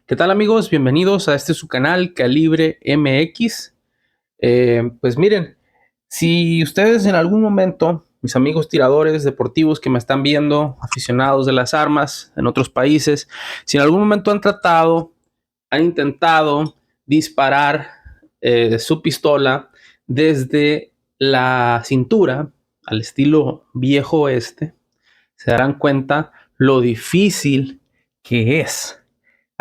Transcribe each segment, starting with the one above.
¿Qué tal amigos? Bienvenidos a su canal Calibre MX. Pues miren, si ustedes en algún momento, mis amigos tiradores deportivos que me están viendo, aficionados de las armas en otros países, si en algún momento han intentado disparar su pistola desde la cintura al estilo viejo oeste, se darán cuenta lo difícil que es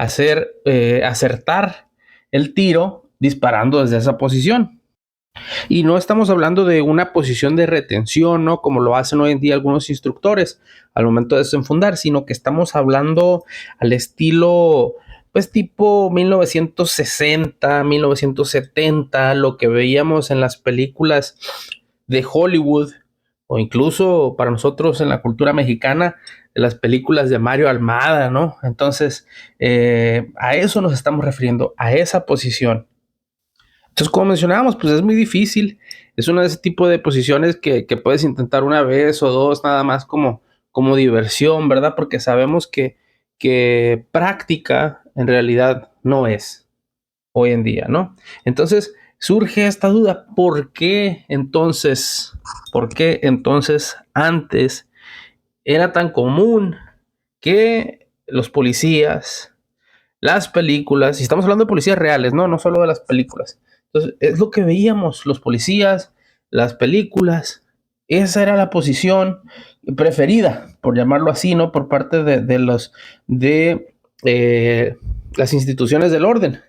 acertar el tiro disparando desde esa posición. Y no estamos hablando de una posición de retención, ¿no? Como lo hacen hoy en día algunos instructores al momento de desenfundar, sino que estamos hablando al estilo, pues tipo 1960, 1970, lo que veíamos en las películas de Hollywood o incluso para nosotros en la cultura mexicana, de las películas de Mario Almada, ¿no? Entonces, a eso nos estamos refiriendo, a esa posición. Entonces, como mencionábamos, pues es muy difícil. Es una de ese tipo de posiciones que puedes intentar una vez o dos, nada más como diversión, ¿verdad? Porque sabemos que práctica en realidad no es hoy en día, ¿no? Entonces, surge esta duda, por qué entonces antes era tan común que los policías, las películas, y estamos hablando de policías reales, ¿no? No solo de las películas. Entonces, es lo que veíamos, los policías, las películas, esa era la posición preferida, por llamarlo así, ¿no? Por parte de eh, las instituciones del orden.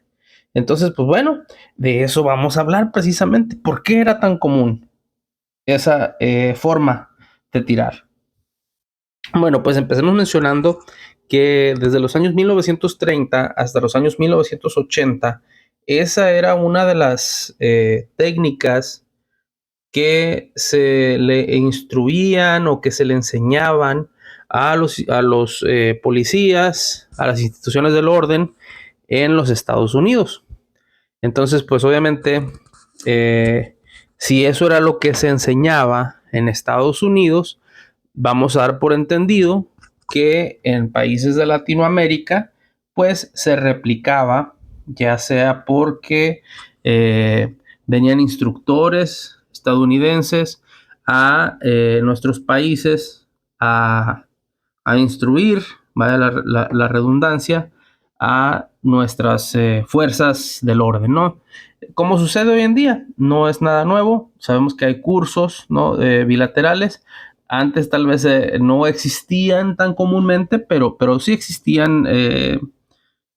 Entonces, pues bueno, de eso vamos a hablar precisamente. ¿Por qué era tan común esa forma de tirar? Bueno, pues empecemos mencionando que desde los años 1930 hasta los años 1980, esa era una de las técnicas que se le instruían o que se le enseñaban a los policías, a las instituciones del orden en los Estados Unidos. Entonces, pues obviamente, si eso era lo que se enseñaba en Estados Unidos, vamos a dar por entendido que en países de Latinoamérica, pues se replicaba, ya sea porque venían instructores estadounidenses a nuestros países a, a instruir, vaya la redundancia, a nuestras fuerzas del orden, ¿no? Como sucede hoy en día, no es nada nuevo, sabemos que hay cursos, ¿no? Bilaterales. Antes tal vez no existían tan comúnmente, pero sí existían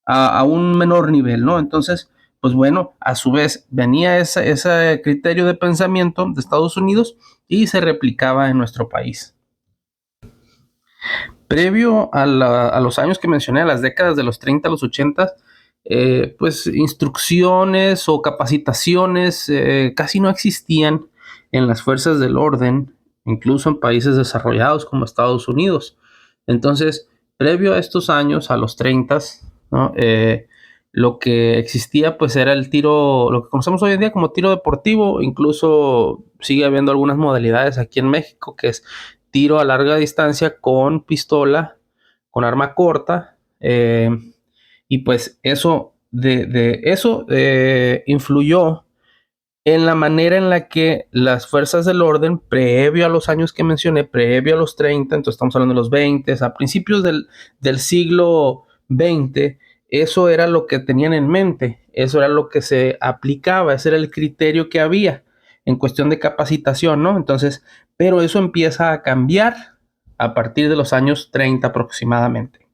a un menor nivel, ¿no? Entonces, pues bueno, a su vez venía ese criterio de pensamiento de Estados Unidos y se replicaba en nuestro país. Previo a los años que mencioné, a las décadas de los 30 a los 80, pues instrucciones o capacitaciones casi no existían en las fuerzas del orden, incluso en países desarrollados como Estados Unidos. Entonces, previo a estos años, a los 30, ¿no? Lo que existía pues era el tiro, lo que conocemos hoy en día como tiro deportivo, incluso sigue habiendo algunas modalidades aquí en México, que es tiro a larga distancia con pistola, con arma corta, y pues eso influyó en la manera en la que las fuerzas del orden, previo a los años que mencioné, previo a los 30, entonces estamos hablando de los 20, a principios del siglo XX, eso era lo que tenían en mente, eso era lo que se aplicaba, ese era el criterio que había en cuestión de capacitación, ¿no? Entonces, pero eso empieza a cambiar a partir de los años 30 aproximadamente.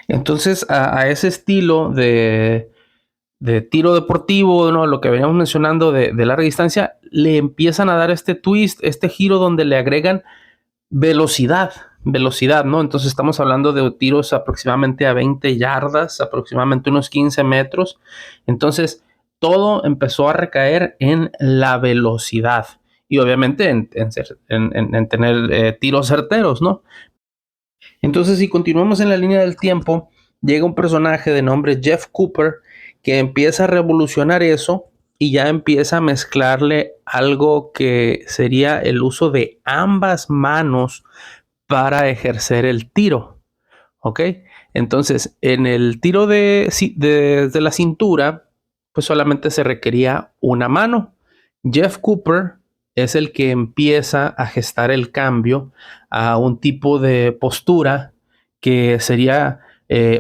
Entonces, a ese estilo de tiro deportivo, ¿no? Lo que veníamos mencionando de larga distancia, le empiezan a dar este twist, este giro donde le agregan velocidad, ¿no? Entonces estamos hablando de tiros aproximadamente a 20 yardas, aproximadamente unos 15 metros. Entonces todo empezó a recaer en la velocidad y obviamente en tener tiros certeros, ¿no? Entonces, si continuamos en la línea del tiempo, llega un personaje de nombre Jeff Cooper que empieza a revolucionar eso y ya empieza a mezclarle algo que sería el uso de ambas manos para ejercer el tiro. ¿Ok? Entonces, en el tiro desde la cintura, pues solamente se requería una mano. Jeff Cooper es el que empieza a gestar el cambio a un tipo de postura que sería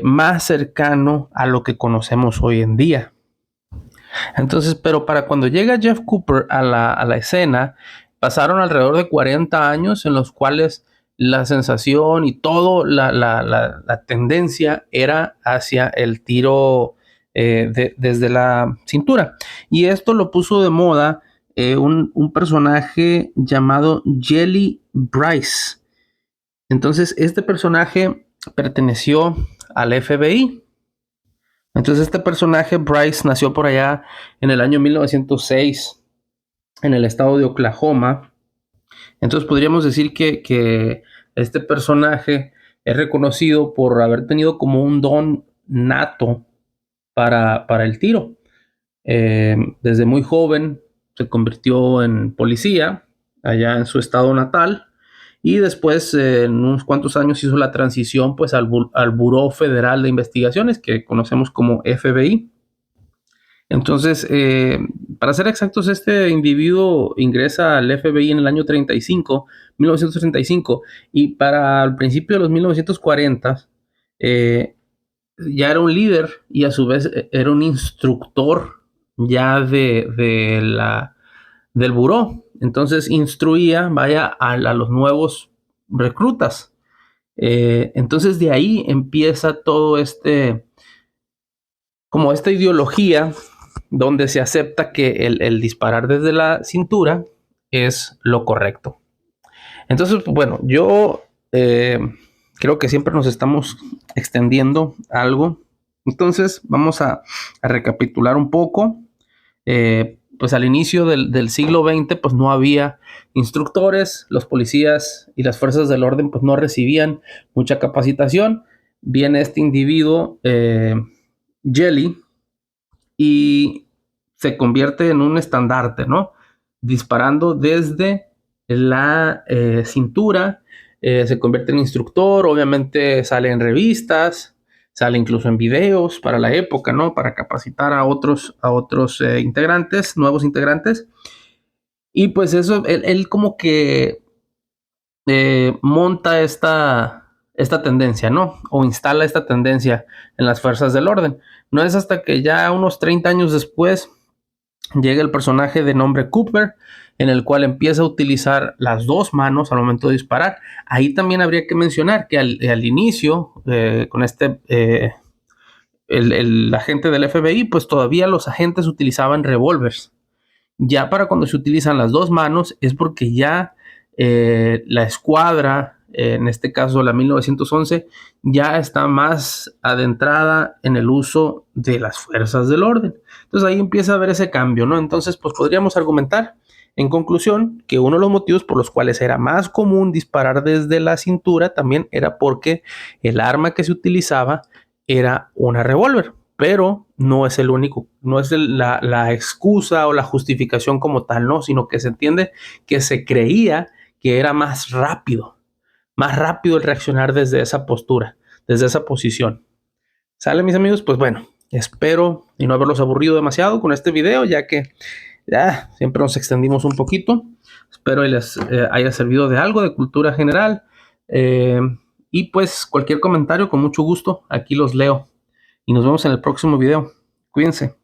más cercano a lo que conocemos hoy en día. Entonces, pero para cuando llega Jeff Cooper a la escena, pasaron alrededor de 40 años en los cuales la sensación y todo, la tendencia era hacia el tiro desde la cintura. Y esto lo puso de moda un personaje llamado Jelly Bryce. Entonces, este personaje perteneció al FBI. Entonces, este personaje, Bryce, nació por allá en el año 1906 en el estado de Oklahoma. Entonces, podríamos decir que este personaje es reconocido por haber tenido como un don nato para el tiro. Desde muy joven se convirtió en policía allá en su estado natal y después en unos cuantos años hizo la transición pues al Buró Federal de Investigaciones que conocemos como FBI. Entonces, para ser exactos, este individuo ingresa al FBI en el año 1935, y para el principio de los 1940 ya era un líder y a su vez era un instructor ya del buró. Entonces instruía, vaya, a los nuevos reclutas. Entonces de ahí empieza todo como esta ideología donde se acepta que el disparar desde la cintura es lo correcto. Entonces, bueno, yo creo que siempre nos estamos extendiendo algo. Entonces, vamos a recapitular un poco. Pues al inicio del siglo XX, pues no había instructores, los policías y las fuerzas del orden pues no recibían mucha capacitación. Viene este individuo, Jelly, y se convierte en un estandarte, ¿no? Disparando desde la cintura, se convierte en instructor, obviamente sale en revistas, sale incluso en videos para la época, ¿no? Para capacitar a otros integrantes, nuevos integrantes. Y pues eso, él como que monta esta tendencia, ¿no? O instala esta tendencia en las fuerzas del orden. No es hasta que ya unos 30 años después llega el personaje de nombre Cooper, en el cual empieza a utilizar las dos manos al momento de disparar. Ahí también habría que mencionar que al inicio, con el agente del FBI, pues todavía los agentes utilizaban revólveres. Ya para cuando se utilizan las dos manos es porque ya la escuadra, en este caso la 1911, ya está más adentrada en el uso de las fuerzas del orden. Entonces ahí empieza a haber ese cambio, ¿no? Entonces, pues podríamos argumentar en conclusión que uno de los motivos por los cuales era más común disparar desde la cintura también era porque el arma que se utilizaba era una revólver, pero no es el único, no es la excusa o la justificación como tal, no, sino que se entiende que se creía que era más rápido el reaccionar desde esa postura, desde esa posición. ¿Sale, mis amigos? Pues bueno, espero y no haberlos aburrido demasiado con este video, ya que ya siempre nos extendimos un poquito. Espero que les haya servido de algo de cultura general. Y pues cualquier comentario, con mucho gusto, aquí los leo. Y nos vemos en el próximo video. Cuídense.